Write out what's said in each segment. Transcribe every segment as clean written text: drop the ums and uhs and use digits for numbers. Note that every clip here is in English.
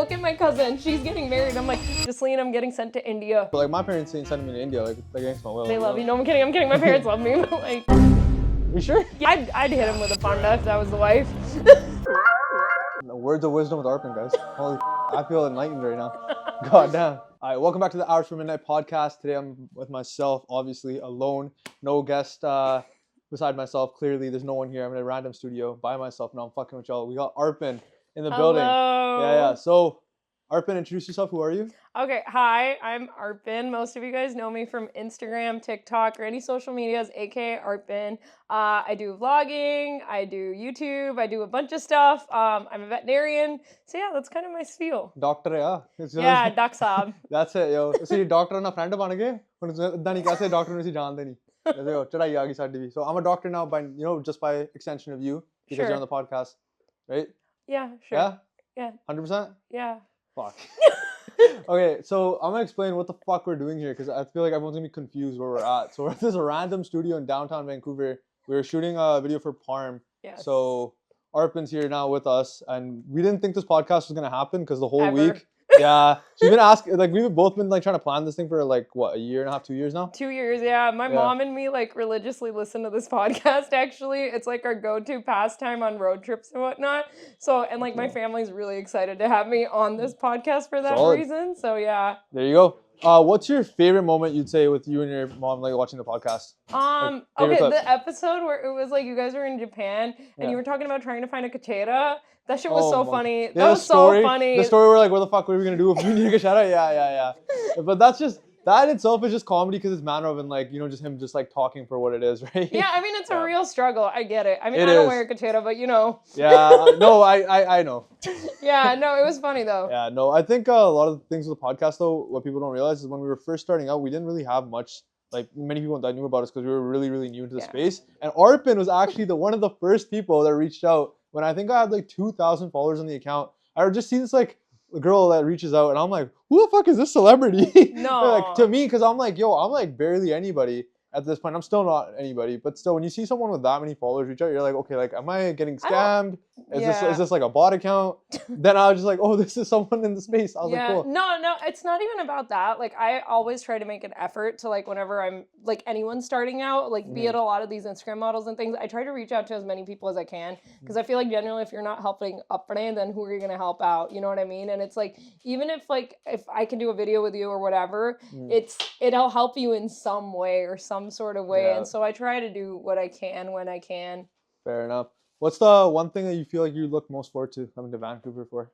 look at my cousin. She's getting married. I'm like, Jocelyn, I'm getting sent to India. But like my parents ain't sending me to India, like against my will. They love you. No, I'm kidding. My parents love me. But like, you sure? yeah, I'd hit him with a panda if that was the wife. Words of wisdom with Arpin, guys. Holy I feel enlightened right now. God damn. All right, welcome back to the Hours for Midnight podcast. Today I'm with myself, obviously alone. No guest beside myself. Clearly, there's no one here. I'm in a random studio by myself. No, I'm fucking with y'all. We got Arpin in the building. Yeah. So, Arpin, introduce yourself. Who are you? Okay, hi, I'm Arpin. Most of you guys know me from Instagram, TikTok, or any social medias, aka Arpin. I do vlogging, I do YouTube, I do a bunch of stuff. I'm a veterinarian. So yeah, that's kind of my spiel. Doctor, yeah. Yeah, Doc Saab. That's it, yo. See, doctor na friend bana ge. Dani kaise doctor nu si jante nahi. Chadai aa gayi saadi bhi. So I'm a doctor now by just by extension of you because Sure. you're on the podcast, right? Yeah, sure. Yeah. Yeah. 100%. Yeah. Fuck. Okay, so I'm gonna explain what the fuck we're doing here because I feel like everyone's gonna be confused where we're at. So we're at this random studio in downtown Vancouver. We were shooting a video for Parm. Yes. So Arpin's here now with us, and we didn't think this podcast was gonna happen because the whole Ever. week. Yeah, she's been asking. Like we've both been like trying to plan this thing for like what, a year and a half, 2 years now. 2 years, yeah. My mom and me like religiously listen to this podcast. Actually, it's like our go-to pastime on road trips and whatnot. So, and like my family's really excited to have me on this podcast for that Solid. reason. So yeah. There you go. What's your favorite moment you'd say with you and your mom like watching the podcast? Okay, favorite clip. the episode where it was like you guys were in Japan and you were talking about trying to find a kachera. That shit was so funny. That was so funny. The story where like, what the fuck were we gonna do if we need a kachera? Yeah. But that in itself is just comedy because it's Manrov and like, just him just like talking for what it is, right? Yeah, I mean, it's a real struggle. I get it. I mean, It I don't is. wear a kachera, but Yeah, no, I know. Yeah, no, it was funny though. Yeah, no, I think a lot of the things with the podcast though, what people don't realize is when we were first starting out, we didn't really have much, like many people that knew about us because we were really, really new into the space. And Arpin was actually one of the first people that reached out when I think I had like 2,000 followers on the account. I just see this like girl that reaches out and I'm like, who the fuck is this celebrity? No. Like to me, because I'm like, I'm like barely anybody at this point. I'm still not anybody, but still when you see someone with that many followers reach out, you're like, okay, like am I getting scammed? Is this like a bot account? Then I was just like, oh, this is someone in the space. I was like, cool. No, it's not even about that. Like I always try to make an effort to like whenever I'm like anyone starting out, like be it a lot of these Instagram models and things, I try to reach out to as many people as I can because I feel like generally if you're not helping upbrand, then who are you gonna help out? You know what I mean? And it's like even if I can do a video with you or whatever, it'll help you in some way or some sort of way. Yeah. And so I try to do what I can when I can. Fair enough. What's the one thing that you feel like you look most forward to coming to Vancouver for?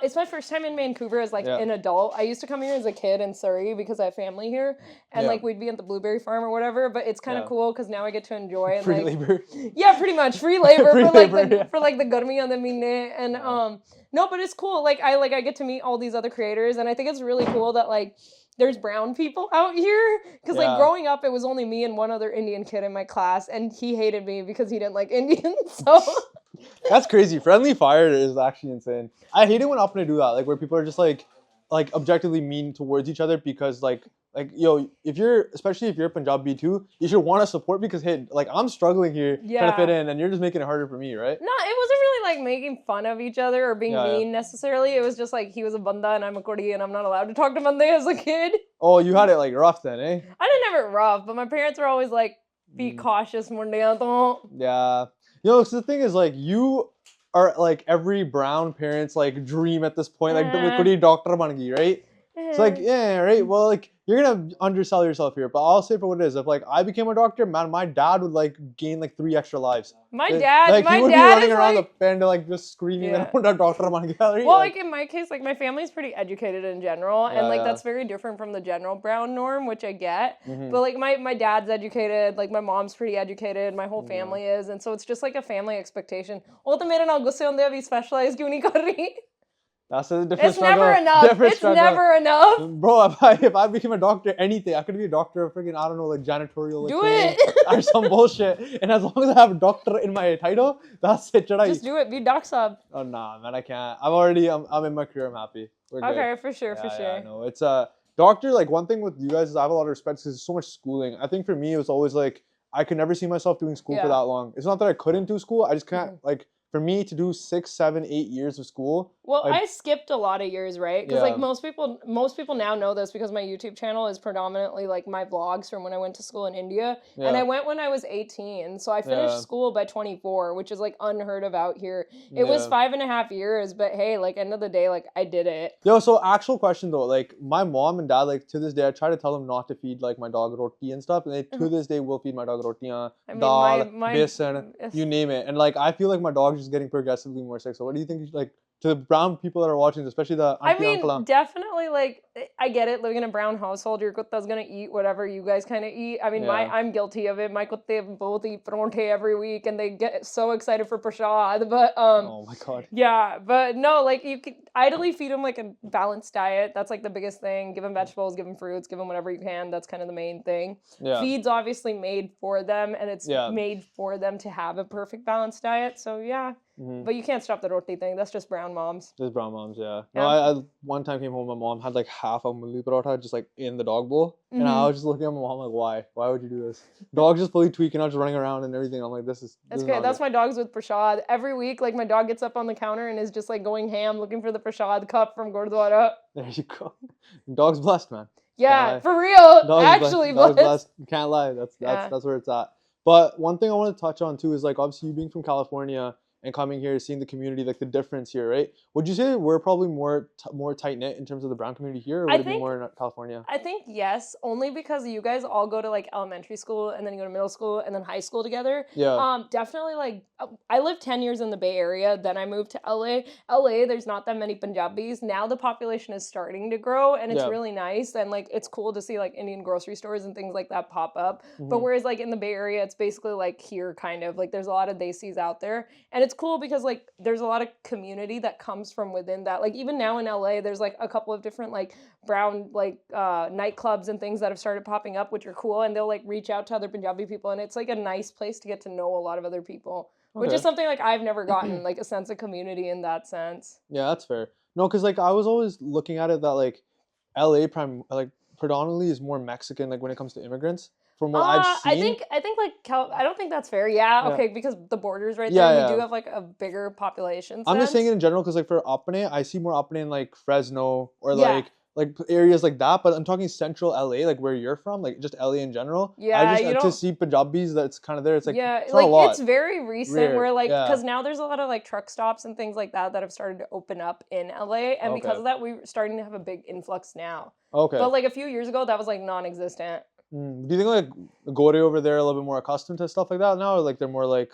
It's my first time in Vancouver as like an adult. I used to come here as a kid in Surrey because I have family here, and like we'd be at the blueberry farm or whatever. But it's kind of cool because now I get to enjoy and free labor. Yeah, pretty much free labor Free for like labor, for like the garmi on the mine and no, but it's cool. Like I get to meet all these other creators, and I think it's really cool that like there's brown people out here because like growing up it was only me and one other Indian kid in my class, and he hated me because he didn't like Indians. So. That's crazy. Friendly fire is actually insane. I hate it when Apne do that, like where people are just like objectively mean towards each other because like especially if you're Punjabi too, you should want to support because hey, like I'm struggling here trying to fit in and you're just making it harder for me, right? No, it wasn't really like making fun of each other or being mean necessarily. It was just like he was a banda and I'm a Kodi and I'm not allowed to talk to Bande as a kid. Oh, you had it like rough then, eh? I didn't have it rough, but my parents were always like, be cautious, mundiyan to. Yeah. So the thing is, like, you are, like, every brown parent's, like, dream at this point. Like, kudi doctor ban gayi, right? It's like, right? Well, like, you're going to undersell yourself here. But I'll say for what it is. If, like, I became a doctor, man, my dad would, like, gain, like, 3 extra lives. My dad he would be running around the band, like, just screaming, doctor ban gaya. Right? Well, like, in my case, like, my family's pretty educated in general. And, like, that's very different from the general brown norm, which I get. But, like, my dad's educated. Like, my mom's pretty educated. My whole family is. And so it's just, like, a family expectation. Oh, to mere naal gusse hunde abhi specialize kyun nahi kar rahi? That's a different struggle. Never enough. It's never enough. Bro, if I became a doctor, anything, I could be a doctor of freaking, I don't know, like janitorial. Do it. Or some bullshit. And as long as I have a doctor in my title, that's it. Just do it. Be Doc Saab. Oh, nah, man, I can't. I'm in my career. I'm happy. We're good. Okay, for sure. Yeah, no, it's doctor, like one thing with you guys is I have a lot of respect because there's so much schooling. I think for me, it was always like, I could never see myself doing school for that long. It's not that I couldn't do school. I just can't, like, for me to do 6, 7, 8 years of school. Well, I skipped a lot of years, right? Because like Yeah. most people now know this because my YouTube channel is predominantly like my vlogs from when I went to school in India, and I went when I was 18, so I finished school by 24, which is like unheard of out here. It was 5.5 years, but hey, like end of the day, like I did it. Yo, so actual question though, like my mom and dad, like to this day, I try to tell them not to feed like my dog roti and stuff, and they to this day will feed my dog rotiyan, dal, besan, you name it, and like I feel like my dog's just getting progressively more sick. So what do you think, like to the brown people that are watching, especially the auntie, uncle? Definitely, like I get it. Living in a brown household, your kutta's gonna eat whatever you guys kind of eat. I mean, I'm guilty of it. My kutte both eat paronte every week, and they get so excited for prashad. But oh my god. Yeah, but no, like you could ideally feed them like a balanced diet. That's like the biggest thing. Give them vegetables, give them fruits, give them whatever you can. That's kind of the main thing. Feed's obviously made for them, and it's made for them to have a perfect balanced diet. So yeah. But you can't stop the roti thing. That's just brown moms. Just brown moms, yeah. No, I one time came home, my mom had like half a mulli paratha just like in the dog bowl. And I was just looking at my mom like, why? Why would you do this? Dog's just fully tweaking out, just running around and everything. I'm like, That's great. That's my dogs with prashad. Every week, like my dog gets up on the counter and is just like going ham looking for the prashad cup from Gurdwara. There you go. Dog's blessed, man. Yeah, for real. Dog's actually blessed. Dog's blessed. You can't lie. That's where it's at. But one thing I want to touch on too is like obviously you being from California and coming here, seeing the community, like the difference here, right? Would you say we're probably more tight-knit in terms of the brown community here, or would it be more in California? I think yes, only because you guys all go to like elementary school and then you go to middle school and then high school together. Yeah. Definitely like, I lived 10 years in the Bay Area, then I moved to LA. LA, there's not that many Punjabis. Now the population is starting to grow and it's really nice, and like it's cool to see like Indian grocery stores and things like that pop up. But whereas like in the Bay Area, it's basically like here kind of, like there's a lot of Desis out there. And it's cool because like there's a lot of community that comes from within that. Like even now in LA, there's like a couple of different like brown like nightclubs and things that have started popping up, which are cool, and they'll like reach out to other Punjabi people, and it's like a nice place to get to know a lot of other people, which is something like I've never gotten, like a sense of community in that sense. Yeah, that's fair. No, because like I was always looking at it that like LA predominantly is more Mexican, like when it comes to immigrants. From what I've seen, I think like I don't think that's fair. Yeah, okay, because the border's right there. We do have like a bigger population. I'm just saying it in general because like for Apne, I see more Apne in like Fresno or like areas like that. But I'm talking central LA, like where you're from, like just LA in general. Yeah, I just to see Punjabis that's kind of there. It's like it's like not a lot. It's very recent where like because now there's a lot of like truck stops and things like that have started to open up in LA, and because of that we're starting to have a big influx now. Okay. But like a few years ago, that was like non-existent. Do you think like Gore over there are a little bit more accustomed to stuff like that now, or like they're more like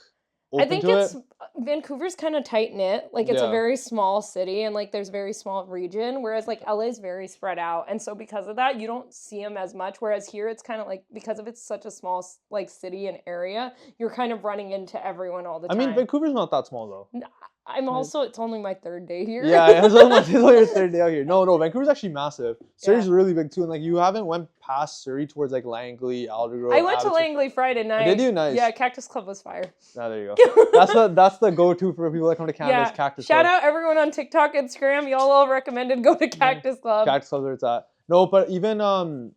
open to it? Vancouver's kind of tight knit. Like it's a very small city, and like there's very small region, whereas like LA's very spread out, and so because of that, you don't see them as much. Whereas here, it's kind of like because of it's such a small like city and area, you're kind of running into everyone all the time. I mean, Vancouver's not that small though. I'm also, it's only my third day here. Yeah, it's only your third day out here. No, Vancouver's actually massive. Surrey's really big too, and like you haven't went past Surrey towards like Langley, Aldergrove. I went to Langley Friday night. Did you? Nice. Yeah, Cactus Club was fire. Ah, there you go. That's the go-to for people that come to Canada. Is Cactus Club. Shout out everyone on TikTok, Instagram. Y'all all recommended go to Cactus Club. Cactus Club, where it's at. No, but even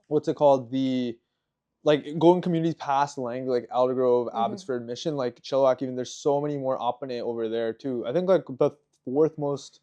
what's it called? Like going communities past Langley, like Aldergrove, Abbotsford, Mission, like Chilliwack, even there's so many more Apne over there too. I think like the fourth most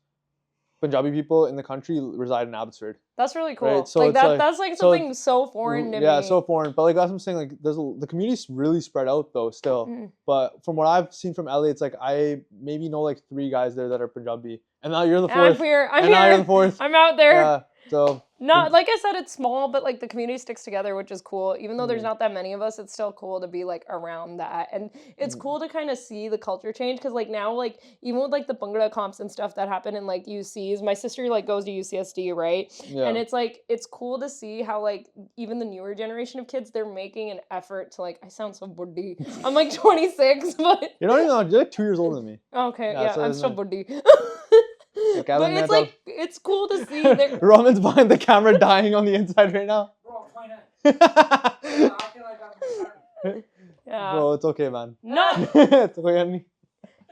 Punjabi people in the country reside in Abbotsford. That's really cool. Right? So like that's like something so foreign to me. Yeah, so foreign. But like that's what I'm saying, like the community's really spread out though still. But from what I've seen from LA, it's like I maybe know like 3 guys there that are Punjabi. And now you're the 4th. I'm here. Now you're the 4th. I'm out there. Yeah. So not like I said, it's small, but like the community sticks together, which is cool. Even though there's not that many of us, it's still cool to be like around that, and it's cool to kind of see the culture change because like now, like even with like the Bhangra comps and stuff that happen in like UCs, my sister like goes to UCSD, right? Yeah. And it's like it's cool to see how like even the newer generation of kids, they're making an effort to like. I sound so buddhi. I'm like 26, but you're not even. You're like 2 years older than me. Okay, yeah, so I'm still buddhi. But it's like, it's cool to see that Roman's behind the camera dying on the inside right now. Bro, yeah. Bro, it's okay, man. No. It's okay, honey.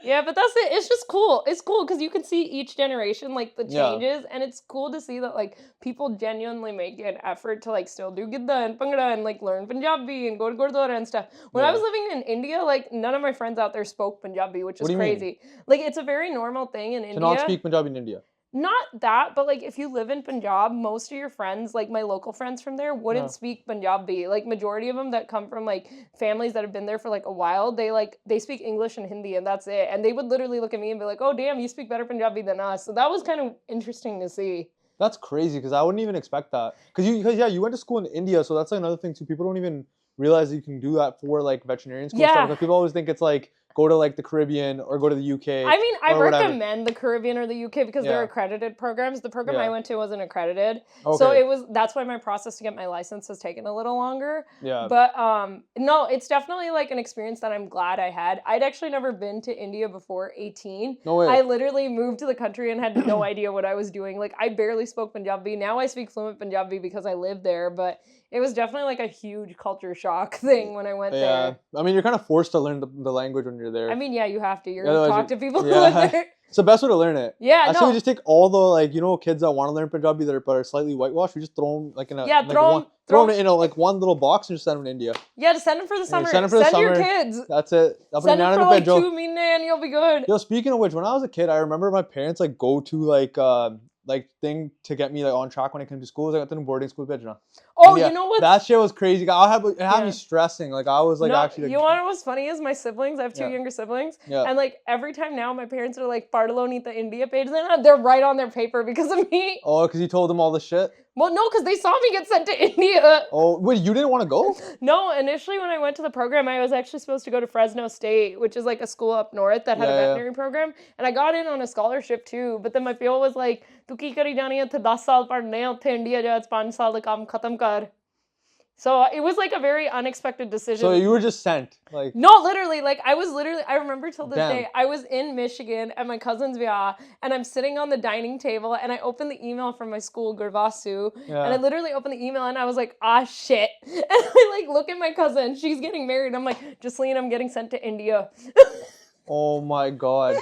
Yeah, but that's it. It's just cool. It's cool because you can see each generation, like, the changes, and it's cool to see that, like, people genuinely make an effort to, like, still do Gidda and Bhangra and, like, learn Punjabi and go to Gurdwara and stuff. When I was living in India, like, none of my friends out there spoke Punjabi, which is crazy. Like, it's a very normal thing in India. To not speak Punjabi in India. Not that, but, like, if you live in Punjab, most of your friends, like, my local friends from there wouldn't speak Punjabi. Like, majority of them that come from, like, families that have been there for, like, a while, they speak English and Hindi, and that's it. And they would literally look at me and be like, oh, damn, you speak better Punjabi than us. So that was kind of interesting to see. That's crazy, because I wouldn't even expect that. Because you went to school in India, so that's like another thing, too. People don't even realize that you can do that for, like, veterinarian school stuff. Because people always think it's, like, go to, like, the Caribbean or go to the UK. I mean, I recommend the Caribbean or the UK because they're accredited programs. The program I went to wasn't accredited. Okay. So that's why my process to get my license has taken a little longer. Yeah. But no, it's definitely, like, an experience that I'm glad I had. I'd actually never been to India before 18. No way. I literally moved to the country and had no idea what I was doing. Like, I barely spoke Punjabi. Now I speak fluent Punjabi because I live there, but it was definitely, like, a huge culture shock thing when I went there. I mean, you're kind of forced to learn the language when you're there. I mean, yeah, you have to. You're going to talk to people who live there. It's the best way to learn it. Yeah, actually, we just take all the, like, you know, kids that want to learn Punjabi that are slightly whitewashed. We just throw them, like, in a... Yeah, like, throw them in a, like, one little box and just send them to India. Yeah, just send them for the summer. Send your kids. That's it. Send them for, like, 2 mean and you'll be good. Yo, speaking of which, when I was a kid, I remember my parents, like, go to, like thing to get me, like, on track when I came to school. I got to boarding school Bejna. Oh, you know what? That shit was crazy. It had me stressing. Like, I was, like, actually... Like, you want to know what's funny is my siblings, I have 2 younger siblings, and, like, every time now my parents are like, Partalo Nita India page, they're right on their paper because of me. Oh, because you told them all the shit? Well, no, because they saw me get sent to India. Oh, wait, you didn't want to go? No, initially when I went to the program, I was actually supposed to go to Fresno State, which is, like, a school up north that had a veterinary program, and I got in on a scholarship too, but then my PO was like, tu ki kari jani hai, 10 saal padhne hai, utthe India ja, 5 saal da kaam khatam kar. So it was, like, a very unexpected decision. So you were just sent, like... No, literally, like, I remember till this day, I was in Michigan at my cousin's via, and I'm sitting on the dining table, and I opened the email from my school, Gurvasu, and I literally opened the email, and I was like, ah, shit. And I, like, look at my cousin, she's getting married, I'm like, Jocelyn, I'm getting sent to India. Oh my God.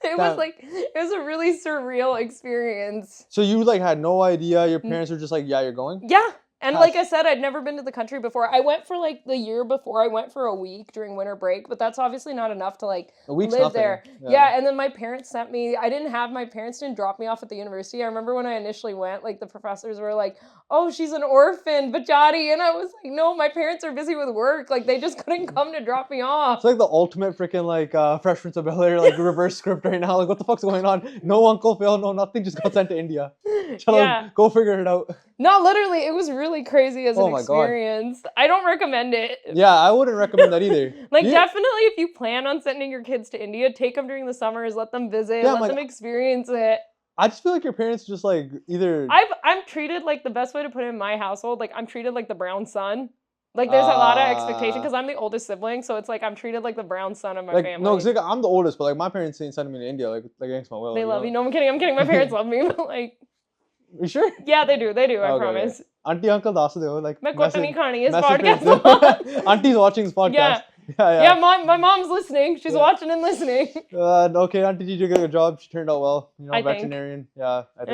It was a really surreal experience. So you, like, had no idea, your parents were just like, yeah, you're going? Yeah. And like I said, I'd never been to the country before. I went for, like, the year before. I went for a week during winter break, but that's obviously not enough to, like, live there. Yeah, and then my parents sent me, my parents didn't drop me off at the university. I remember when I initially went, like, the professors were like, oh, she's an orphan, Bachati. And I was like, no, my parents are busy with work. Like, they just couldn't come to drop me off. It's like the ultimate freaking, like, Fresh Prince of Bel-Air, like, reverse script right now. Like, what the fuck's going on? No Uncle Phil, no nothing, just got sent to India. Go figure it out. No, literally, it was really crazy as an experience. God. I don't recommend it. Yeah, I wouldn't recommend that either. Definitely, if you plan on sending your kids to India, take them during the summers, let them visit, let them experience it. I just feel like your parents just, like, either... I'm treated, like, the best way to put it in my household, like, I'm treated like the brown son. Like, there's a lot of expectation because I'm the oldest sibling, so it's like I'm treated like the brown son of my family. No, because, like, I'm the oldest, but, like, my parents ain't sending me to India, like against my will. They love you. No, I'm kidding. My parents love me, but, like... You sure? Yeah, they do, I promise. Auntie, uncle, that's it. Like, मैं कुछ नहीं खानी इस podcast. Auntie's watching this podcast. Yeah, my mom's listening. She's watching and listening. Okay, Auntie, you did a good job. She turned out well. You know, I veterinarian. Think. Yeah, I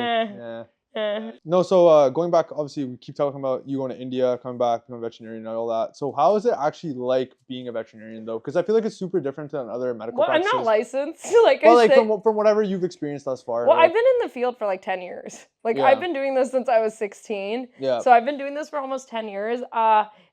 think. No, so going back, obviously, we keep talking about you going to India, coming back, becoming a veterinarian, and all that. So how is it actually like being a veterinarian, though? Because I feel like it's super different than other medical practices. I'm not licensed. From whatever you've experienced thus far. Well, I've been in the field for like 10 years. I've been doing this since I was 16. Yeah. So I've been doing this for almost 10 years.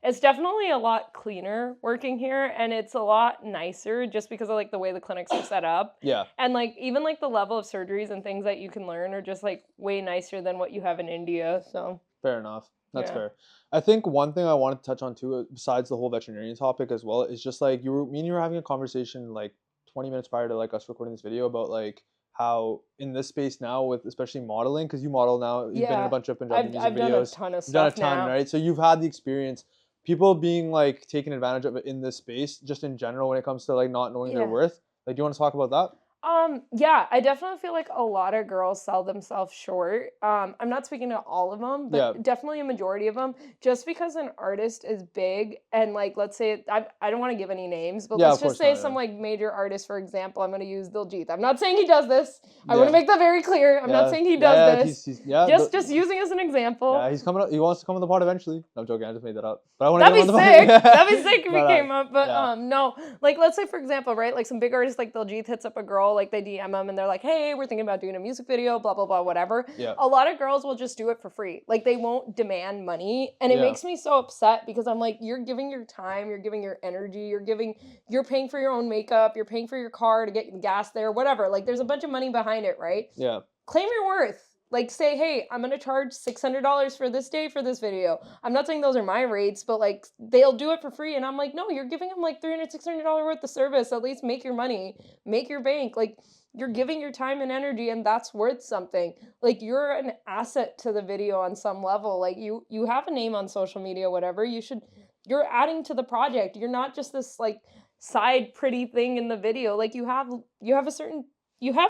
It's definitely a lot cleaner working here, and it's a lot nicer just because of like the way the clinics are set up. Yeah. And like even like the level of surgeries and things that you can learn are just like way nicer than what you have in India. So fair enough. That's fair. I think one thing I wanted to touch on too, besides the whole veterinarian topic as well, is just like me and you were having a conversation like 20 minutes prior to like us recording this video about like how in this space now with especially modeling, because you model now, you've been in a bunch of Punjabi music I've videos. Done a ton of stuff. You've done a ton, now. Right? So you've had the experience. People being like taken advantage of it in this space, just in general, when it comes to like not knowing their worth. Like, do you want to talk about that? Yeah, I definitely feel like a lot of girls sell themselves short. I'm not speaking to all of them, Yeah. but definitely a majority of them. Just because an artist is big and like, let's say, I don't want to give any names, but Yeah, let's of just course say not, some yeah. like major artist, for example, I'm going to use Diljit. I'm not saying he does this. I want Yeah. to make that very clear. I'm not Yeah. saying he Yeah, does yeah, this. he's yeah. Just using as an example. Yeah, he's coming up. He wants to come on the pod eventually. No, I'm joking. I just made that up. But I want to That'd get him be on the pod. sick. That'd be sick if But, he came up. But yeah. no, like let's say for example, right? Like some big artists like Diljit hits up a girl, like they DM them and they're like, "Hey, we're thinking about doing a music video, blah blah blah, whatever." Yeah. A lot of girls will just do it for free. Like they won't demand money, and it Yeah. makes me so upset because I'm like, you're giving your time, you're giving your energy, you're paying for your own makeup, you're paying for your car to get the gas there, whatever. Like there's a bunch of money behind it, right? Yeah. Claim your worth. Like say, hey, I'm gonna charge $600 for this day for this video. I'm not saying those are my rates, but like they'll do it for free, and I'm like, no, you're giving them like $300, $600 worth of service. At least make your money, make your bank. Like you're giving your time and energy, and that's worth something. Like you're an asset to the video on some level. Like you have a name on social media, whatever. You're adding to the project. You're not just this like side pretty thing in the video. Like you have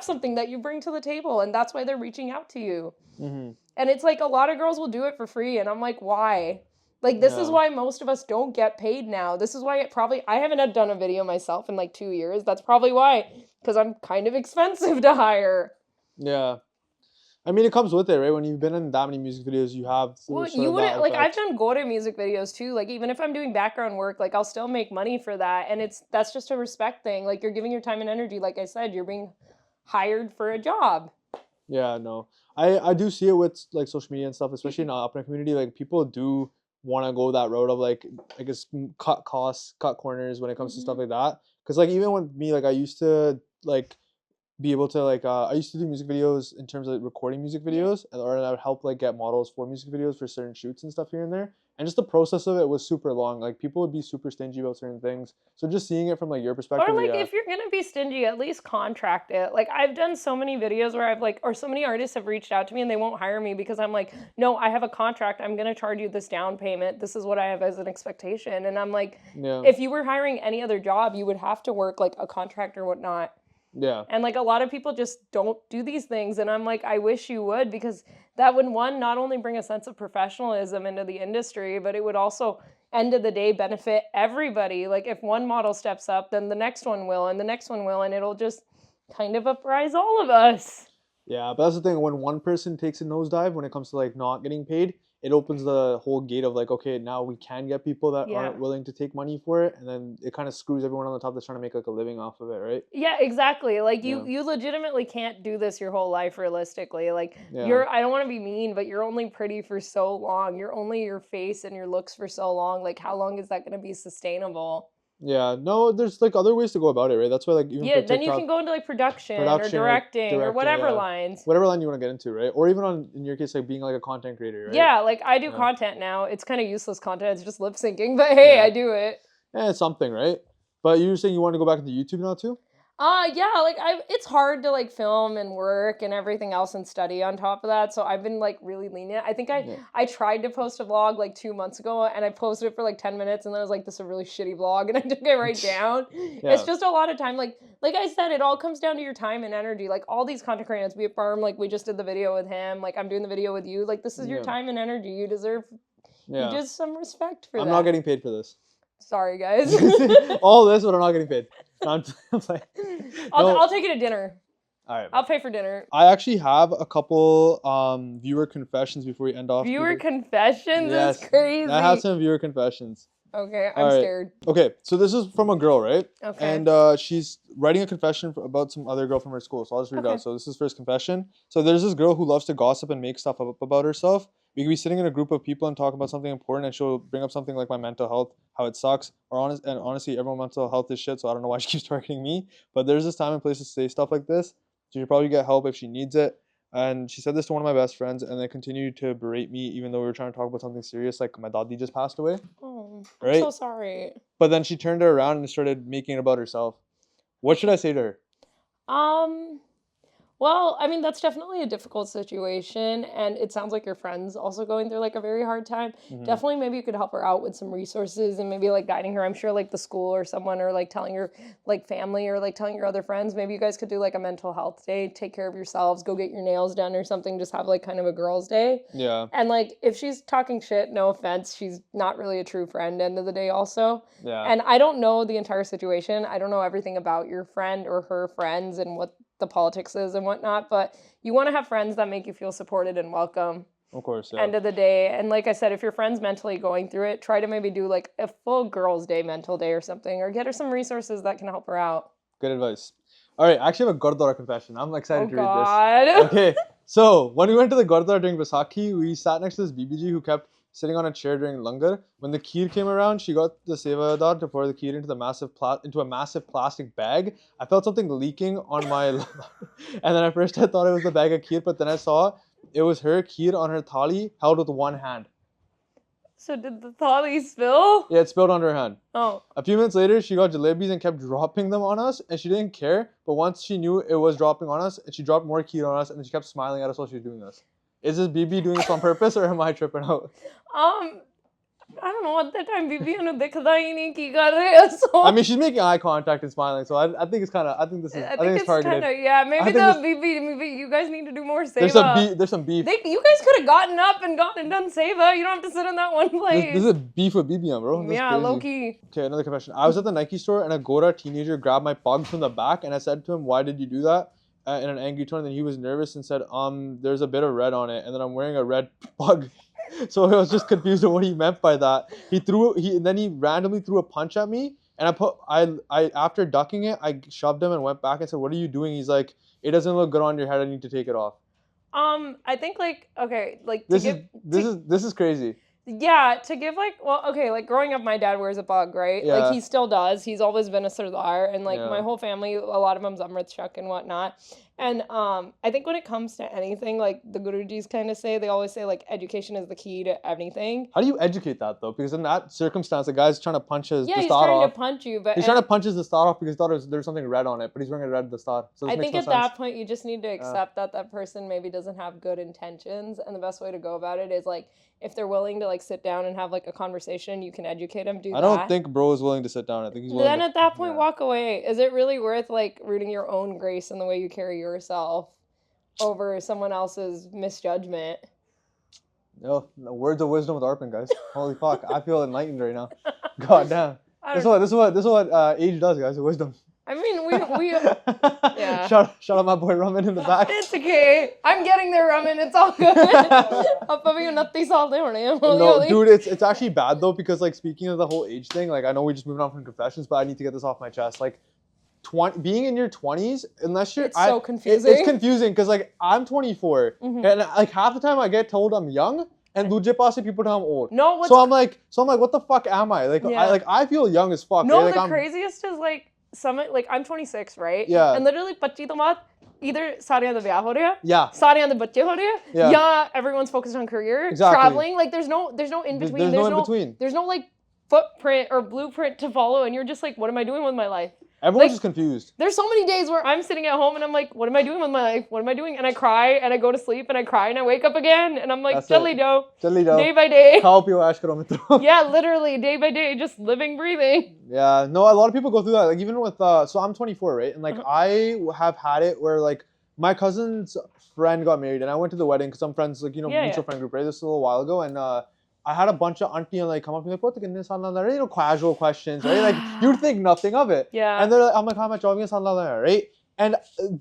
something that you bring to the table, and that's why they're reaching out to you. Mm-hmm. And it's like a lot of girls will do it for free, and I'm like, why? Like this is why most of us don't get paid now. This is why I haven't done a video myself in like 2 years. That's probably why, because I'm kind of expensive to hire. Yeah. I mean, it comes with it, right? When you've been in that many music videos, you have Well, sort you of wouldn't that like. I've effect. done go to music videos too. Like even if I'm doing background work, like I'll still make money for that, and that's just a respect thing. Like you're giving your time and energy. Like I said, you're being hired for a job. Yeah, no. I do see it with like social media and stuff, especially in the up in the community. Like people do want to go that road of like I guess cut costs, cut corners when it comes to stuff like that. Because like even with me, like I used to like be able to like I used to do music videos in terms of recording music videos, or I would help like get models for music videos for certain shoots and stuff here and there. And just the process of it was super long. Like people would be super stingy about certain things. So just seeing it from like your perspective, Or like yeah, if you're gonna be stingy, at least contract it. Like I've done so many videos where I've like, or so many artists have reached out to me and they won't hire me because I'm like, no, I have a contract. I'm gonna charge you this down payment. This is what I have as an expectation. And I'm like, yeah, if you were hiring any other job, you would have to work like a contract or whatnot. yeah, And like a lot of people just don't do these things. And I'm like, I wish you would, because that would, one, not only bring a sense of professionalism into the industry, but it would also, end of the day, benefit everybody. Like if one model steps up, then the next one will, and the next one will, and it'll just kind of uprise all of us. yeah. But that's the thing. When one person takes a nosedive when it comes to like not getting paid, it opens the whole gate of like, okay, now we can get people that Yeah. aren't willing to take money for it, and then it kind of screws everyone on the top that's trying to make like a living off of it, right? Yeah, exactly. Like Yeah. you legitimately can't do this your whole life realistically. Like Yeah. I don't want to be mean, but you're only pretty for so long. You're only your face and your looks for so long. Like how long is that going to be sustainable? Yeah, no, there's like other ways to go about it, right? That's why like even Yeah, for then you TikTok, can go into like production or production or directing or directing, whatever yeah. lines. Whatever line you want to get into, right? Or even on, in your case, like being like a content creator, right? Yeah, like I do Yeah. content now. It's kind of useless content. It's just lip syncing, but hey, Yeah. I do it. Yeah, it's something, right? But you were saying you want to go back into YouTube now too? Yeah, like it's hard to like film and work and everything else and study on top of that. So I've been like really lenient. I think Yeah. I tried to post a vlog like 2 months ago and I posted it for like 10 minutes and then I was like, this is a really shitty vlog and I took it right down. Yeah. It's just a lot of time. Like I said, it all comes down to your time and energy. Like all these content creators, be it Farm, like we just did the video with him, like I'm doing the video with you. Like this is your Yeah. time and energy. You deserve Yeah. you just some respect for that. I'm not getting paid for this. Sorry, guys. All this, but I'm not getting paid. No, I'm playing. No. I'll take you to dinner. All right. I'll pay for dinner. I actually have a couple viewer confessions before we end off. Viewer confessions Yes. is crazy. I have some viewer confessions. Okay, I'm All right. scared. Okay, so this is from a girl, right? Okay. And she's writing a confession about some other girl from her school. So I'll just read it Okay. out. So this is first confession. So there's this girl who loves to gossip and make stuff up about herself. We could be sitting in a group of people and talk about something important, and she'll bring up something like my mental health, how it sucks, or honestly, everyone's mental health is shit. So I don't know why she keeps targeting me. But there's this time and place to say stuff like this. She should probably get help if she needs it. And she said this to one of my best friends, and they continued to berate me, even though we were trying to talk about something serious, like my daddy just passed away. Oh, Right? I'm so sorry. But then she turned it around and started making it about herself. What should I say to her? Well, I mean, that's definitely a difficult situation, and it sounds like your friend's also going through like a very hard time. Definitely, maybe you could help her out with some resources and maybe like guiding her. I'm sure like the school or someone or like telling your like family or like telling your other friends. Maybe you guys could do like a mental health day, take care of yourselves, go get your nails done or something. Just have like kind of a girls' day. Yeah. And like if she's talking shit, no offense, she's not really a true friend. End of the day, also. Yeah. And I don't know the entire situation. I don't know everything about your friend or her friends and what the politics is and whatnot, but you want to have friends that make you feel supported and welcome. Of course, yeah. End of the day. And like I said, if your friend's mentally going through it, try to maybe do like a full girls' day mental day or something, or get her some resources that can help her out. Good advice. All right, I actually have a Gurdwara confession. I'm excited to read God. this. Okay, so when we went to the Gurdwara during Vaisakhi, we sat next to this BBG who kept sitting on a chair during langar. When the kheer came around, she got the sevadar to pour the kheer into a massive plastic bag. I felt something leaking on my and then at first I thought it was the bag of kheer, but then I saw it was her kheer on her thali held with one hand. So did the thali spill? Yeah, it spilled on her hand. Oh. A few minutes later, she got jalebis and kept dropping them on us, and she didn't care. But once she knew it was dropping on us, and she dropped more kheer on us, and then she kept smiling at us while she was doing this. Is this BB doing this on purpose, or am I tripping out? I don't know, at that time BB ਨੂੰ ਦਿਖਦਾ ਹੀ ਨਹੀਂ ਕੀ ਕਰ ਰਹੇ so I mean, she's making eye contact and smiling, so I think it's kind of, I think it's targeted. Yeah, maybe maybe you guys need to do more seva. There's some beef. You guys could have gotten up and gone and done seva. You don't have to sit in that one place. This is a beef with BBM, bro. That's crazy. Low key. Okay, another confession. I was at the Nike store and a Gora teenager grabbed my pug from the back, and I said to him, "Why did you do that?" In an angry tone, and then he was nervous and said, "There's a bit of red on it," and then I'm wearing a red pug. So I was just confused on what he meant by that. Then he randomly threw a punch at me, and I after ducking it, I shoved him and went back and said, "What are you doing?" He's like, "It doesn't look good on your head. I need to take it off." I think like okay, like this is crazy. Yeah, to give like, well, okay, like growing up, my dad wears a pug, right? Yeah. Like he still does. He's always been a Sardar, and like Yeah. my whole family, a lot of them's Amrit Shak and whatnot. And I think when it comes to anything, like the Gurujis kind of say, they always say like education is the key to anything. How do you educate that though? Because in that circumstance, the guy's trying to punch his Yeah, he's dastar trying off. to punch you, but He's trying to punch his dastar off because he thought there's something red on it, but he's wearing a red dastar. So this I makes think no at sense. that point, you just need to accept that person maybe doesn't have good intentions, and the best way to go about it is like if they're willing to like sit down and have like a conversation, you can educate them. I don't think bro is willing to sit down. I think he's willing. Then at that point, walk away. Is it really worth like rooting your own grace in the way you carry yourself over someone else's misjudgment? Yo, words of wisdom with Arpin, guys. Holy fuck, I feel enlightened right now. God damn. This is what age does, guys. Wisdom. I mean, we yeah. Shout out my boy Raman in the back. It's okay. I'm getting there, Raman. It's all good. No, dude, it's actually bad though because like speaking of the whole age thing, like I know we just moved on from confessions, but I need to get this off my chest. Like, being in your 20s, unless you're, it's so confusing. It's confusing because like I'm 24, and like half the time I get told I'm young. And duje paase people tell I'm old. No, so I'm like, what the fuck am I? Like, I feel young as fuck. No, right? the craziest is like I'm 26, right? Yeah. And literally 25 ਤੋਂ ਬਾਅਦ either ਸਾਰਿਆਂ ਦਾ ਵਿਆਹ ਹੋ ਰਿਹਾ, yeah, ਸਾਰਿਆਂ ਦੇ ਬੱਚੇ ਹੋ ਰਹੇ, yeah, yeah, everyone's focused on career, exactly. traveling. Like there's no in between. There's no in between. There's no like footprint or blueprint to follow, and you're just like, what am I doing with my life? Everyone's like, just confused. There's so many days where I'm sitting at home and I'm like, what am I doing with my life? What am I doing? And I cry and I go to sleep and I cry and I wake up again and I'm like, Challi do. Day by day. Yeah, literally, day by day, just living, breathing. Yeah, no, a lot of people go through that. Like even with, so I'm 24, right? And like I have had it where like my cousin's friend got married and I went to the wedding because some friends, like, mutual friend group, right? This was a little while ago. And I had a bunch of auntie and like come up and like, what casual questions, right? Like you'd think nothing of it. Yeah. And they're like, I'm like, how much right? And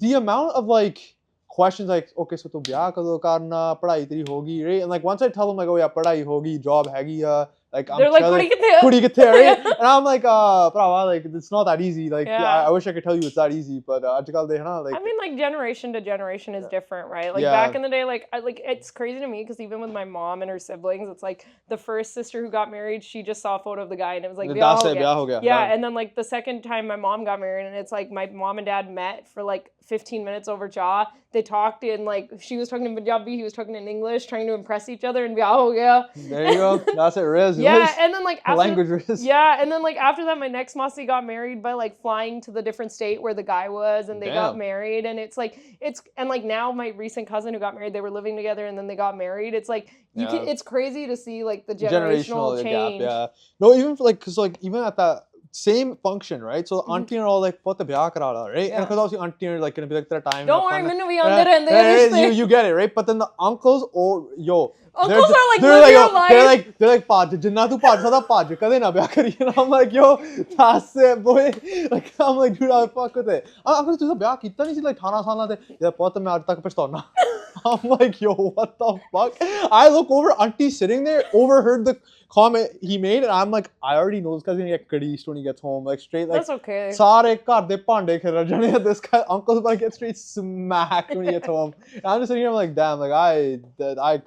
the amount of like questions like, okay, so tu biyah kado karna, padhai teri hogi, right? And like once I tell them like, oh yeah, padhai hogi, job hagi, like I'm they're like, kudi kithe, right? And I'm like, brava, like it's not that easy. Like yeah. I wish I could tell you it's that easy, but like I mean, like generation to generation is different, right? Like back in the day, like it's crazy to me because even with my mom and her siblings, it's like the first sister who got married, she just saw a photo of the guy and it was like biyah ho gaya. Yeah, and then like the second time my mom got married and it's like my mom and dad met for like 15 minutes over cha. They talked in like she was talking in Punjabi, he was talking in English, trying to impress each other and biyah ho gaya. There you go. That's it, Riz. Yeah, and then like Her after language is. yeah, and then like after that, my next Masi got married by like flying to the different state where the guy was, and they got Damn. married, and and like now my recent cousin who got married, they were living together, and then they got married. It's like it's crazy to see like the generational change. gap. Yeah. No, even for, like, because like even at that same function, right? So the auntie are all like, "What the biyah kara," right? Yeah. And because obviously auntie are like gonna be like their time. Don't worry, minnu vi aande rehende hain rishte. You get it, right? But then the uncles, oh yo. Uncles are like, they're live like, your yo, life. they're like, "Paj, jinna tu paj, sada paj, kade na biyah kari." And I'm like, yo, that's it, boy. Like, I'm like, dude, I fuck with it. Uncle, tu biyah kita nahi si like 18 saal de. Yeah, pata main aaj tak pachtauna. I'm like, yo, what the fuck? I look over, auntie sitting there, overheard the comment he made, and I'm like, I already know this guy's gonna get creased when he gets home, like straight, like. That's okay. Sare ghar de bhande khera jane. This guy, uncle's about to get straight smacked when he gets home. And I'm just sitting here, I'm like, damn, like I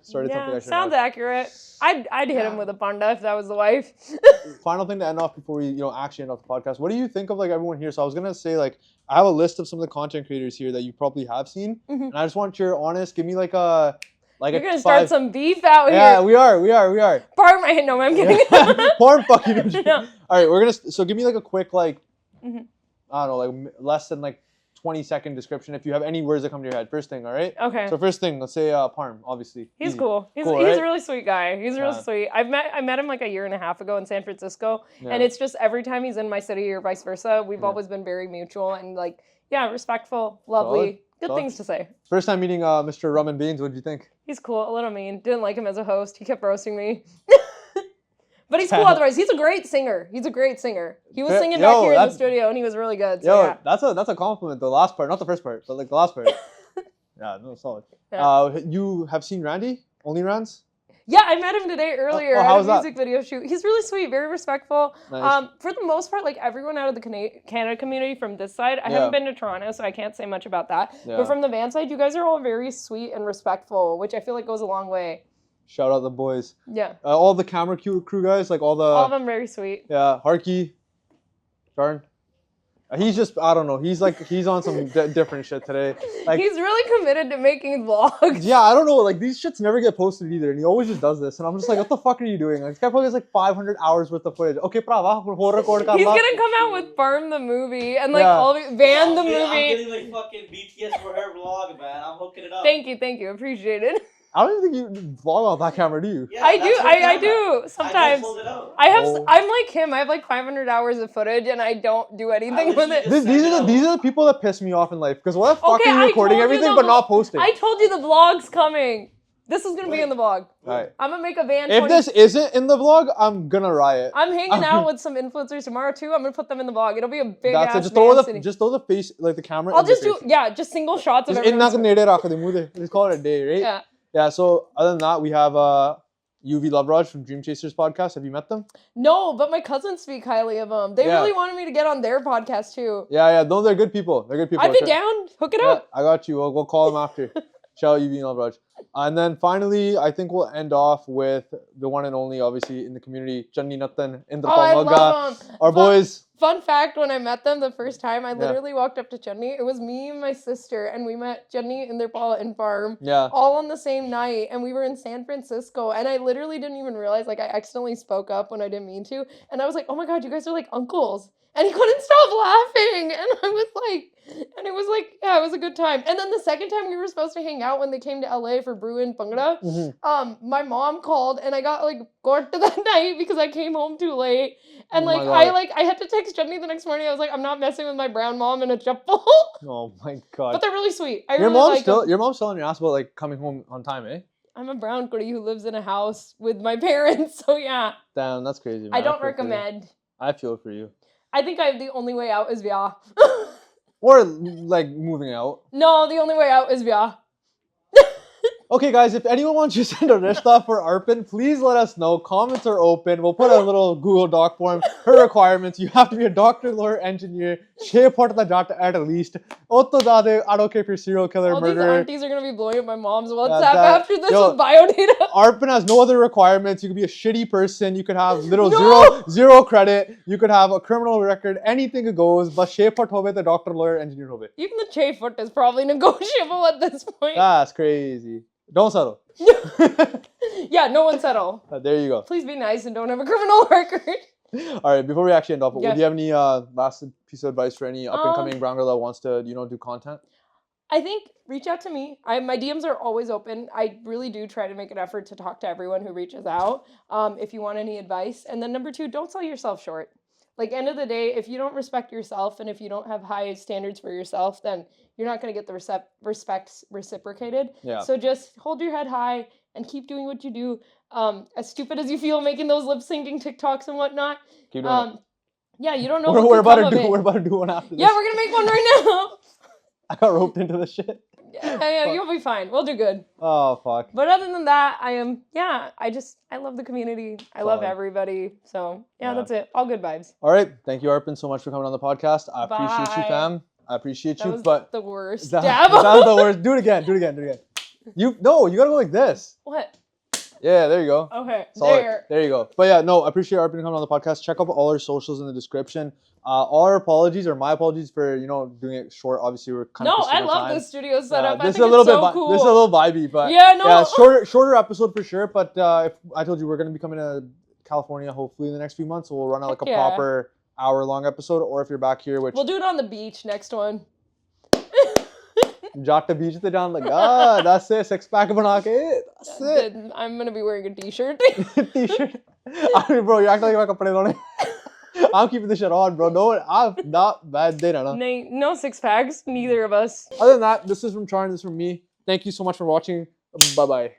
started something I shouldn't sounds have. accurate. I'd hit him with a panda if that was the wife. Final thing to end off before we, actually end off the podcast. What do you think of like everyone here? So I was gonna say like I have a list of some of the content creators here that you probably have seen, and I just want your honest. Give me like a You're gonna start some beef out here. Yeah, we are. Pardon my no, I'm kidding. Porn fucking. No. All right, we're gonna. So give me like a quick like, I don't know, like less than like 20-second description if you have any words that come to your head. First thing, all right? Okay. So first thing, let's say Parm, obviously. He's Easy. cool. He's Cool, a right? really sweet guy. He's really sweet. I met him like a year and a half ago in San Francisco, and it's just every time he's in my city or vice versa, we've always been very mutual and like respectful, lovely, good things to say. First time meeting Mr. Rum and Beans, what did you think? He's cool, a little mean. Didn't like him as a host. He kept roasting me. But he's cool otherwise. He's a great singer. He was singing back here in the studio, and he was really good. So that's a compliment. The last part, not the first part, but like the last part. Yeah, no, solid. Yeah. You have seen Randy? Only Rans? Yeah, I met him today earlier at a music video shoot. He's really sweet, very respectful. Nice. For the most part, like everyone out of the Canada community from this side, I haven't been to Toronto, so I can't say much about that. Yeah. But from the van side, you guys are all very sweet and respectful, which I feel like goes a long way. Shout out the boys. Yeah. All the camera crew guys, like all of them very sweet. Yeah, Harky, Jordan. He's just, I don't know. He's on some different shit today. Like, he's really committed to making vlogs. Yeah, I don't know. Like, these shits never get posted either, and he always just does this. And I'm just like, what the fuck are you doing? Like, this guy probably has like 500 hours worth of footage. Okay, brava, we'll record. He's gonna come out with Farm the movie and like all of it, Van the movie. I'm getting like fucking BTS for her vlog, man. I'm hooking it up. Thank you, appreciate it. I don't even think you vlog on that camera, do you? Yeah, I do sometimes. I'm I'm like him. I have like 500 hours of footage and I don't do anything with it. These are the people that piss me off in life. Because what the fuck are you recording everything but not posting? I told you the vlog's coming. This is gonna be in the vlog. Right. I'm gonna make a van. If this isn't in the vlog, I'm gonna riot. I'm hanging out with some influencers tomorrow too. I'm gonna put them in the vlog. It'll be a big ass. Just throw the face, like the camera. I'll just do just single shots of everyone. Let's call it a day, right? Yeah. Yeah, so other than that, we have UV Loveraj from Dream Chasers podcast. Have you met them? No, but my cousins speak highly of them. They really wanted me to get on their podcast too. Yeah, no, they're good people. I'd be down. Hook it up. I got you. We'll call them after. Shout out UV Loveraj. And then finally, I think we'll end off with the one and only, obviously, in the community, Channi Nathan, I love them. Our boys. Fun fact, when I met them the first time, I literally walked up to Channi. It was me and my sister, and we met Channi in their Paulatin farm all on the same night, and we were in San Francisco, and I literally didn't even realize, like, I accidentally spoke up when I didn't mean to, and I was like, oh my god, you guys are like uncles. And he couldn't stop laughing, and I was like, and it was like, yeah, it was a good time. And then the second time we were supposed to hang out when they came to LA for Bruin Bhangra, my mom called and I got like got to that night because I came home too late. And I had to text Jenny the next morning. I was like, I'm not messing with my brown mom in a chappal. Oh my god. But they're really sweet. Your mom's still on your ass about like coming home on time, eh? I'm a brown kudi who lives in a house with my parents, so yeah. Damn, that's crazy, man. I don't recommend. I feel for you. I think the only way out is via. Or like moving out. No, the only way out is via. Okay, guys, if anyone wants you to send a rishta for Arpin, please let us know. Comments are open. We'll put a little Google Doc form. Her requirements: you have to be a doctor, lawyer, engineer, 6 foot at least. I don't care if you're serial killer, murderer. All these aunties are gonna be blowing up my mom's WhatsApp after this with biodata. Arpin has no other requirements. You could be a shitty person. You could have zero credit. You could have a criminal record. Anything goes. But 6 foot hobe, the doctor, lawyer, engineer hobe. Even the 6 foot is probably negotiable at this point. That's crazy. Don't settle. Yeah, no one settle. There you go. Please be nice and don't have a criminal record. All right, before we actually end off, Yeah. do you have any last piece of advice for any up and coming brown girl that wants to, do content? I think reach out to me. My DMs are always open. I really do try to make an effort to talk to everyone who reaches out if you want any advice. And then number 2, don't sell yourself short. Like, end of the day, if you don't respect yourself and if you don't have high standards for yourself, then you're not going to get the respect reciprocated. Yeah. So just hold your head high and keep doing what you do. As stupid as you feel making those lip syncing TikToks and whatnot. Keep doing it. Yeah, you don't know We're what about come to of do. it. We're about to do one after this. Yeah, we're going to make one right now. I got roped into this shit. Yeah, you'll be fine. We'll do good. Oh, fuck. But other than that, I love the community. I love Solid. everybody. So, yeah, Yeah. that's it. All good vibes. All right. Thank you, Arpin, so much for coming on the podcast. I appreciate you, Bye. fam. I appreciate That you, was but the worst. that Dab. was the worst. Do it again. Do it again. Do it again. You gotta go like this. What? Yeah, there you go. Okay. Solid. There you go. But yeah, no, I appreciate Arpin coming on the podcast. Check out all our socials in the description. All our apologies, or my apologies for doing it short. Obviously, we're kind of No, I casino love time. this studio setup. I This is think a little it's bit. so cool. This is a little vibey, but Yeah, no. yeah, shorter episode for sure. But if I told you we're gonna be coming to California hopefully in the next few months, so we'll run out like a Heck yeah. proper hour-long episode. Or if you're back here, which We'll do it on the beach next one. Jatta beach te jaan laga. That's it. 6-pack bana ke. That's it. I'm going to be wearing a t-shirt. T-shirt. I mean, bro, you act like you're kapde dhone. I'm keeping this shit on, bro. No, I'm not bad day, na. No 6-packs. Neither of us. Other than that, this is from Charn. This is from me. Thank you so much for watching. Bye-bye.